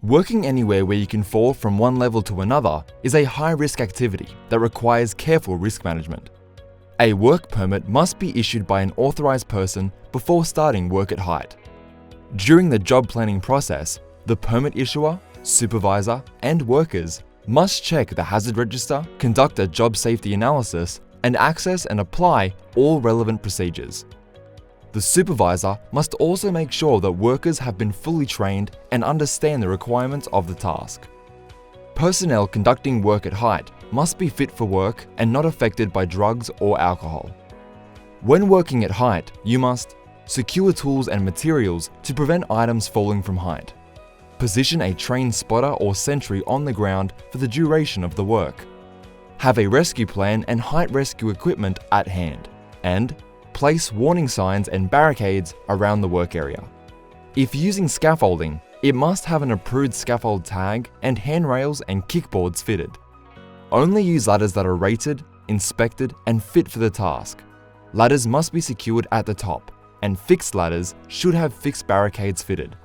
Working anywhere where you can fall from one level to another is a high-risk activity that requires careful risk management. A work permit must be issued by an authorized person before starting work at height. During the job planning process, the permit issuer, supervisor, and workers must check the hazard register, conduct a job safety analysis, and access and apply all relevant procedures. The supervisor must also make sure that workers have been fully trained and understand the requirements of the task. Personnel conducting work at height must be fit for work and not affected by drugs or alcohol. When working at height, you must secure tools and materials to prevent items falling from height. Position a trained spotter or sentry on the ground for the duration of the work. Have a rescue plan and height rescue equipment at hand. And place warning signs and barricades around the work area. If using scaffolding, it must have an approved scaffold tag and handrails and kickboards fitted. Only use ladders that are rated, inspected, and fit for the task. Ladders must be secured at the top, and fixed ladders should have fixed barricades fitted.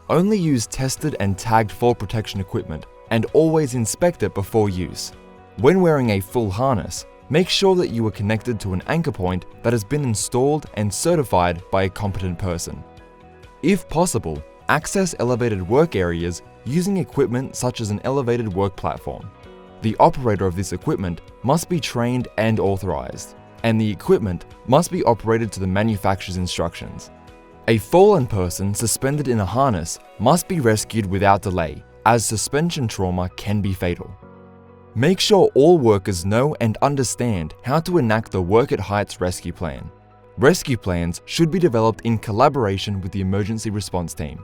Only use tested and tagged fall protection equipment and always inspect it before use. When wearing a full harness, make sure that you are connected to an anchor point that has been installed and certified by a competent person. If possible, access elevated work areas using equipment such as an elevated work platform. The operator of this equipment must be trained and authorized, and the equipment must be operated to the manufacturer's instructions. A fallen person suspended in a harness must be rescued without delay, as suspension trauma can be fatal. Make sure all workers know and understand how to enact the Work at Heights rescue plan. Rescue plans should be developed in collaboration with the emergency response team.